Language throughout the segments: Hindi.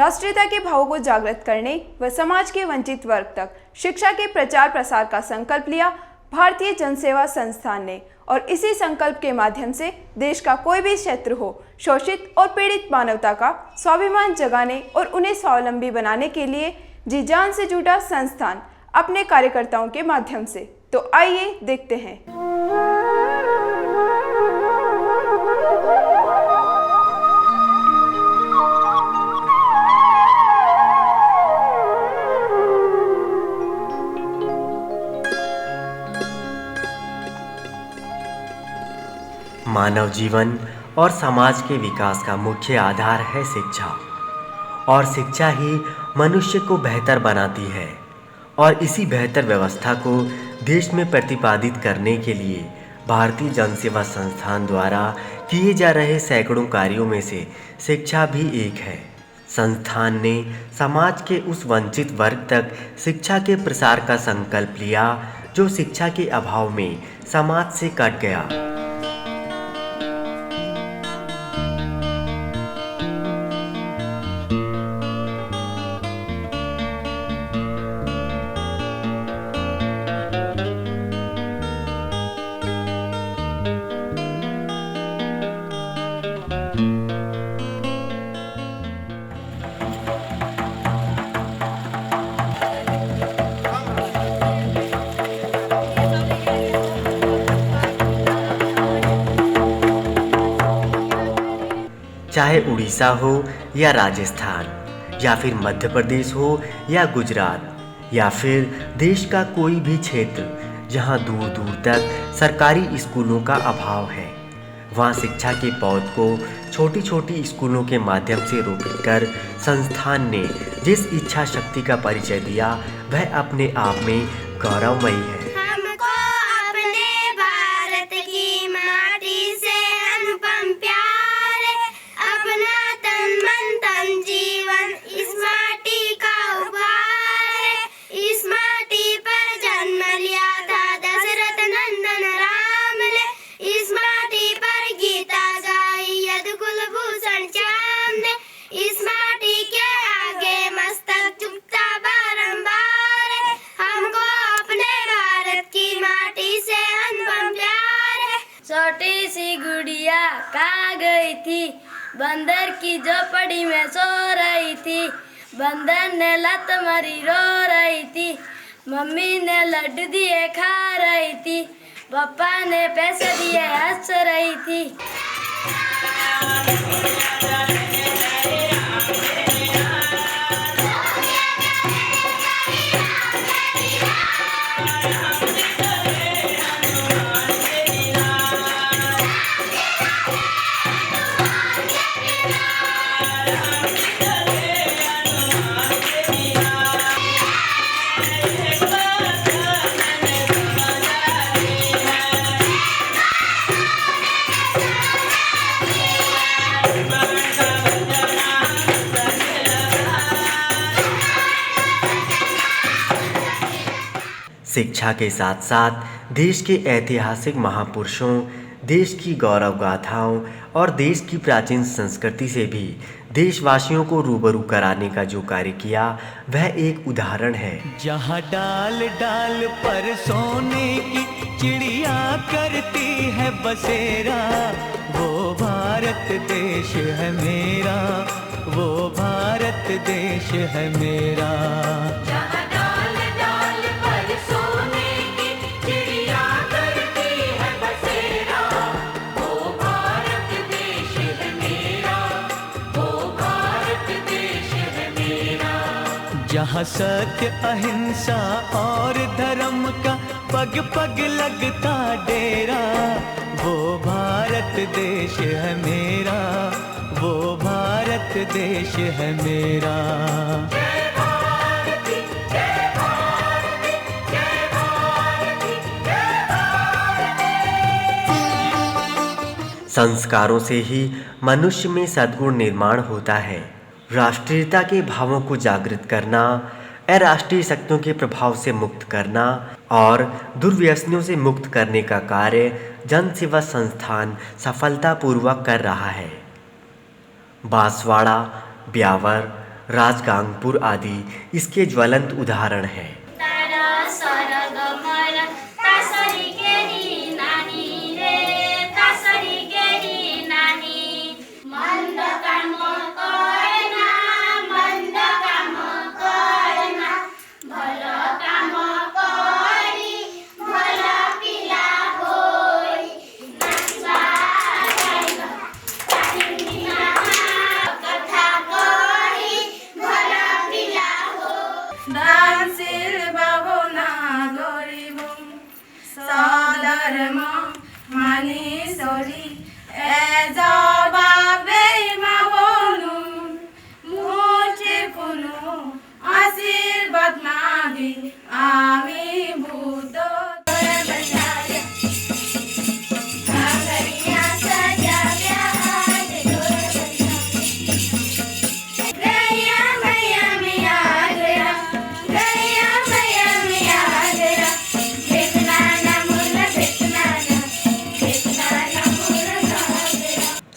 राष्ट्रीयता के भावों को जागृत करने व समाज के वंचित वर्ग तक शिक्षा के प्रचार प्रसार का संकल्प लिया भारतीय जन सेवा संस्थान ने और इसी संकल्प के माध्यम से देश का कोई भी क्षेत्र हो, शोषित और पीड़ित मानवता का स्वाभिमान जगाने और उन्हें स्वावलंबी बनाने के लिए जी जान से जुटा संस्थान अपने कार्यकर्ताओं के माध्यम से। तो आइए देखते हैं। मानव जीवन और समाज के विकास का मुख्य आधार है शिक्षा, और शिक्षा ही मनुष्य को बेहतर बनाती है। और इसी बेहतर व्यवस्था को देश में प्रतिपादित करने के लिए भारतीय जन सेवा संस्थान द्वारा किए जा रहे सैकड़ों कार्यों में से शिक्षा भी एक है। संस्थान ने समाज के उस वंचित वर्ग तक शिक्षा के प्रसार का संकल्प लिया जो शिक्षा के अभाव में समाज से कट गया। चाहे उड़ीसा हो या राजस्थान, या फिर मध्य प्रदेश हो या गुजरात, या फिर देश का कोई भी क्षेत्र जहां दूर दूर तक सरकारी स्कूलों का अभाव है, वहां शिक्षा के पौध को छोटी छोटी स्कूलों के माध्यम से रोपित कर संस्थान ने जिस इच्छा शक्ति का परिचय दिया वह अपने आप में गौरवमयी है। छोटी सी गुड़िया कहाँ गई थी, बंदर की झोपड़ी में सो रही थी। बंदर ने लत मारी रो रही थी, मम्मी ने लड्डू दिए खा रही थी, पापा ने पैसे दिए हंस रही थी। शिक्षा के साथ साथ देश के ऐतिहासिक महापुरुषों, देश की गौरव गाथाओं और देश की प्राचीन संस्कृति से भी देशवासियों को रूबरू कराने का जो कार्य किया वह एक उदाहरण है। जहाँ डाल डाल पर सोने की चिड़िया करती है बसेरा, वो भारत देश है मेरा, वो भारत देश है मेरा। जहाँ सत्य अहिंसा और धर्म का पग पग लगता डेरा, वो भारत देश है मेरा, वो भारत देश है मेरा। जय भारती, जय भारती, जय भारती, जय भारती। संस्कारों से ही मनुष्य में सद्गुण निर्माण होता है। राष्ट्रीयता के भावों को जागृत करना, अराष्ट्रीय शक्तियों के प्रभाव से मुक्त करना और दुर्व्यसनियों से मुक्त करने का कार्य जन सेवा संस्थान सफलतापूर्वक कर रहा है। बांसवाड़ा, ब्यावर, राजगांगपुर आदि इसके ज्वलंत उदाहरण हैं। दानशील बाबुना गरीबुं सधर्म मानि सरी जबाबे मागनु मुझे कुनु आशीर्वाद मागी आमी भूत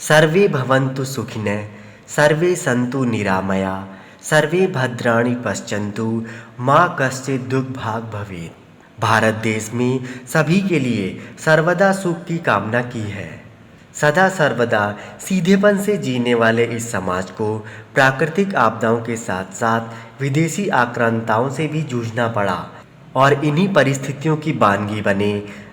सर्वे भवन्तु सुखिनः, सर्वे सन्तु निरामया, सर्वे भद्राणि पश्यन्तु, माँ कश्चित् दुर्भाग भवेत्। भारत देश में सभी के लिए सर्वदा सुख की कामना की है। सदा सर्वदा सीधेपन से जीने वाले इस समाज को प्राकृतिक आपदाओं के साथ साथ विदेशी आक्रांताओं से भी जूझना पड़ा और इन्हीं परिस्थितियों की बानगी बने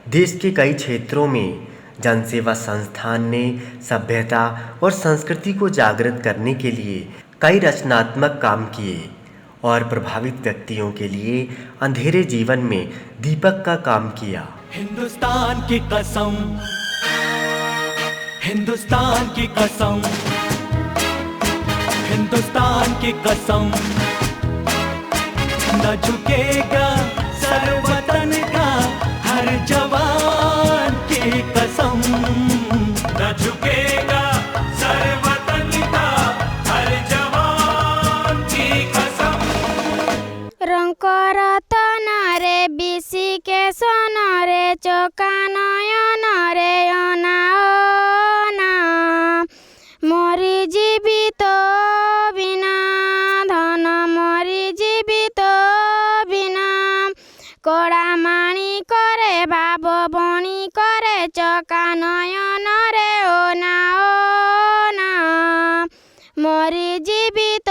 देश के कई क्षेत्रों में जनसेवा संस्थान ने सभ्यता और संस्कृति को जागृत करने के लिए कई रचनात्मक काम किए और प्रभावित व्यक्तियों के लिए अंधेरे जीवन में दीपक का काम किया। हिंदुस्तान की कसम, हिंदुस्तान की कसम, हिंदुस्तान की कसम, न झुकेगा सर वतन का हर जवान की कसम, न झुकेगा सर वतन का हर जवान की कसम। रंकर रे बिसी के सोन रे चौका नयन रे अना मरी जीवित बिना धन मरी जीवित बिना कड़ा माणी करे भाव बणी करे चौका नयन रे ओना मरी जीवित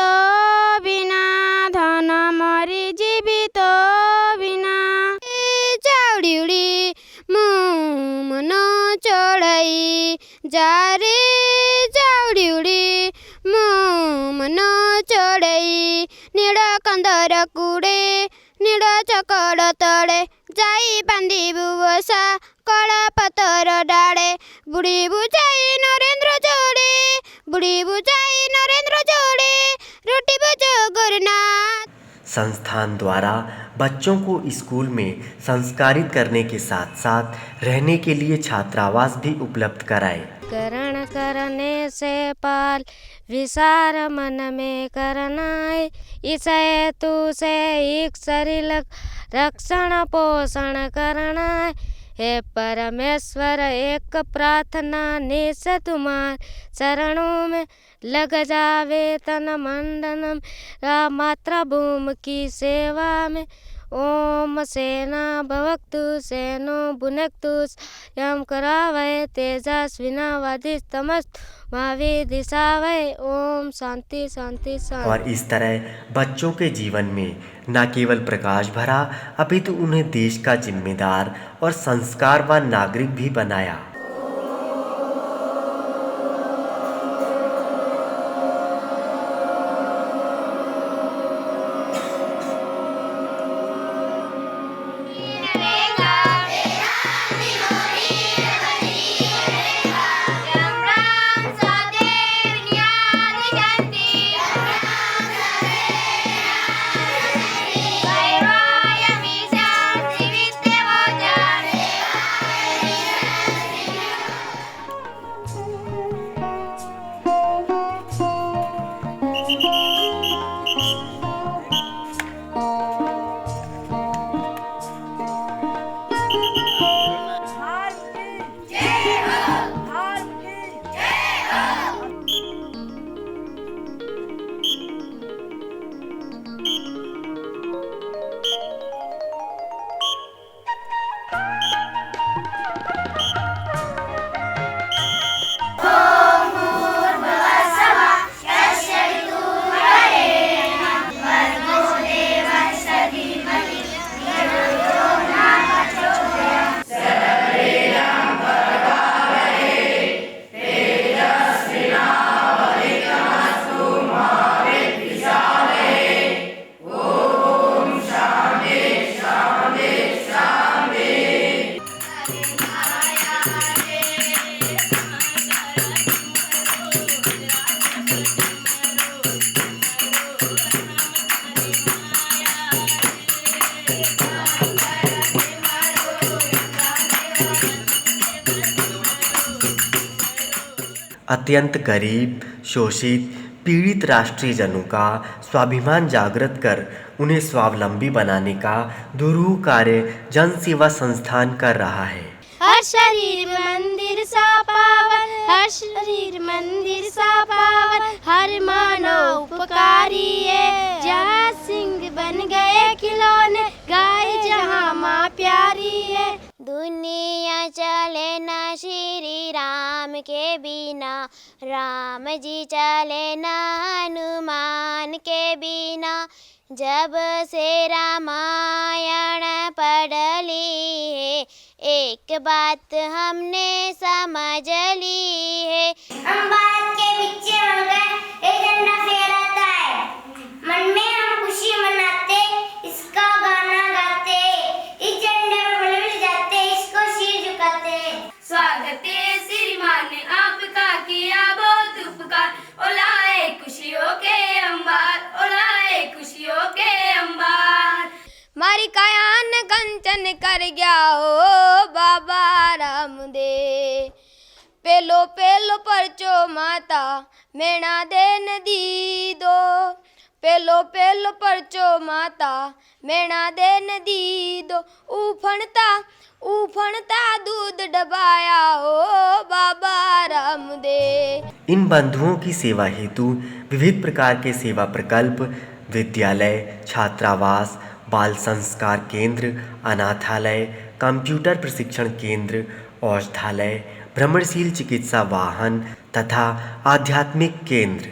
बिना धन मरी जीवित बिना चाउड़ी मन चढ़ाई जारे चाउड़ी मन चढ़ाई नीड़ कंदर कुड़े नीड़ चकड़ तले जाई बांधिबु बसा कला पतर डाले बुढ़ी बुझाई नरेंद्र जोड़े बुढ़ी बुझाई नरेंद्र जोड़े रोटी बुझो गुरुनाथ। संस्थान द्वारा बच्चों को स्कूल में संस्कारित करने के साथ साथ रहने के लिए छात्रावास भी उपलब्ध कराए। करण करने से पाल विसार मन में करना है इस हेतु से एक शरीर रक्षण पोषण करना है। हे परमेश्वर एक प्रार्थना निस तुम्हार चरणों में लग जावे तन मंडनम मातृभूमि की सेवा में। ओम सेना भवक्तु सेनो भुनक्तु यम करावय तेजस्विनावधिस्तमस्तु भावे दिशावय। ओम शांति शांति शांति। और इस तरह बच्चों के जीवन में न केवल प्रकाश भरा अपितु उन्हें देश का जिम्मेदार और संस्कारवान नागरिक भी बनाया। अत्यंत गरीब, शोषित, पीड़ित राष्ट्रीय जनों का स्वाभिमान जागृत कर उन्हें स्वावलंबी बनाने का दुरूह कार्य जन सेवा संस्थान कर रहा है। हर शरीर मंदिर सा पावन, हर शरीर मंदिर सा पावन, हर मानव उपकारी है। जहाँ सिंह बन गए खिलौने, गाय जहाँ माँ प्यारी है। दुनिया चले न श्री राम के बिना, राम जी चले न हनुमान के बिना। जब से रामायण पढ़ ली है, एक बात हमने समझ ली है। हम भारत के पीछे हो गए, एक झंडा फहराता है, मन में हम खुशी मनाते, इसका गाना गाते, इस झंडे में मिल जाते, इसको सिर झुकाते। स्वागत है श्रीमान आपका, किया बहुत उपकार, ओलाए खुशियों के अंबार, ओलाए खुशियों के अंबार। मारी कायान कंचन कर गया हो बाबा रामदेव, पेलो पेलो परचो माता मेणा देन दी दो, पेलो पेलो परचो माता मेणा देन दी दो। उफणता दूध डबाया हो बाबा रामदेव। इन बंधुओं की सेवा हेतु विविध प्रकार के सेवा प्रकल्प, विद्यालय, छात्रावास, बाल संस्कार केंद्र, अनाथालय, कंप्यूटर प्रशिक्षण केंद्र, औषधालय, भ्रमणशील चिकित्सा वाहन तथा आध्यात्मिक केंद्र,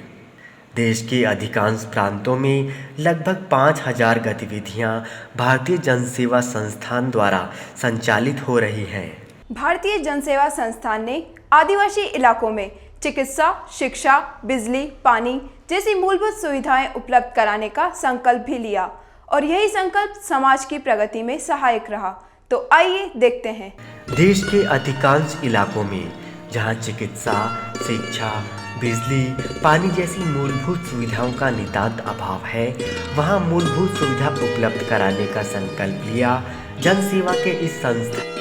देश के अधिकांश प्रांतों में लगभग 5000 गतिविधियां भारतीय जनसेवा संस्थान द्वारा संचालित हो रही हैं। भारतीय जनसेवा संस्थान ने आदिवासी इलाकों में चिकित्सा, शिक्षा, बिजली, पानी जैसी मूलभूत सुविधाएं उपलब्ध कराने का संकल्प भी लिया और यही संकल्प समाज की प्रगति में सहायक रहा। तो आइए देखते हैं। देश के अधिकांश इलाकों में जहां चिकित्सा, शिक्षा, बिजली, पानी जैसी मूलभूत सुविधाओं का नितांत अभाव है, वहां मूलभूत सुविधा उपलब्ध कराने का संकल्प लिया जनसेवा के इस संस्थान।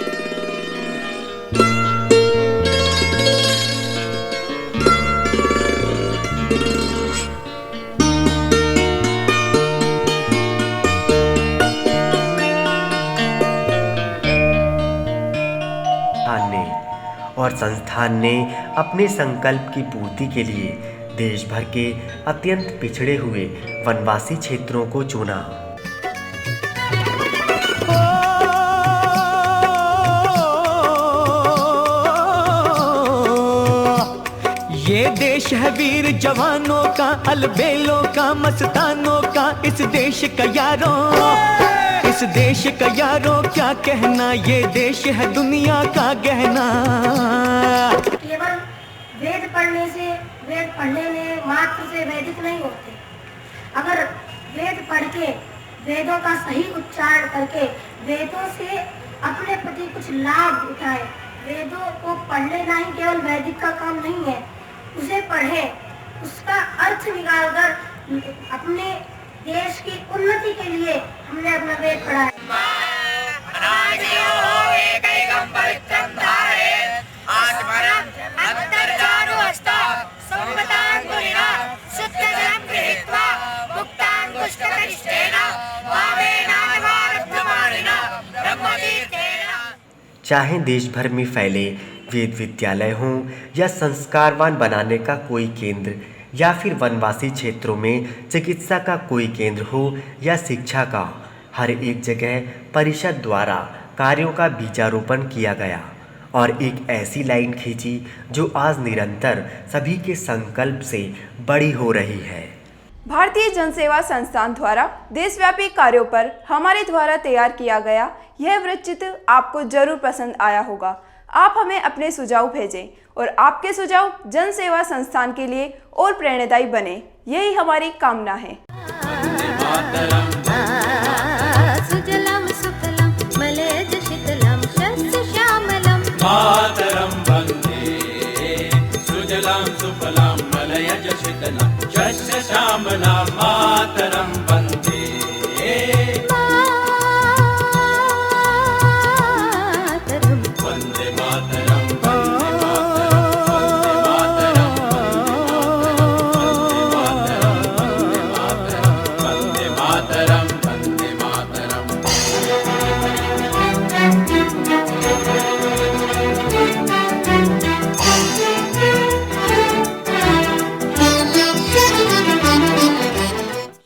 और संस्थान ने अपने संकल्प की पूर्ति के लिए देश भर के अत्यंत पिछड़े हुए वनवासी क्षेत्रों को चुना। ये देश है वीर जवानों का, अलबेलों का, मस्तानों का, इस देश का यारों, इस देश का यारों क्या कहना, ये देश है दुनिया का गहना। केवल वेद पढ़ने से, वेद पढ़ने में मात्र से वैदिक नहीं होते। अगर वेद पढ़ के, वेदों का सही उच्चारण करके, वेदों से अपने प्रति कुछ लाभ उठाए, वेदों को पढ़ लेना ही केवल वैदिक का काम नहीं है, उसे पढ़े, उसका अर्थ निकालकर अपने देश की उन्नति के लिए हमने अपना वेद पढ़ा है। चाहे देश भर में फैले वेद विद्यालय हों या संस्कारवान बनाने का कोई केंद्र, या फिर वनवासी क्षेत्रों में चिकित्सा का कोई केंद्र हो या शिक्षा का, हर एक जगह परिषद द्वारा कार्यों का बीजारोपण किया गया और एक ऐसी लाइन खींची जो आज निरंतर सभी के संकल्प से बड़ी हो रही है। भारतीय जनसेवा संस्थान द्वारा देशव्यापी कार्यों पर हमारे द्वारा तैयार किया गया यह वृत्तचित्र आपको जरूर पसंद आया होगा। आप हमें अपने सुझाव भेजें और आपके सुझाव जनसेवा संस्थान के लिए और प्रेरणादायी बने, यही हमारी कामना है। मातरम वंदे सुजलाम सुफलाम मलयज शीतलाम शस्य श्यामलाम मातरम वंदे। मातरम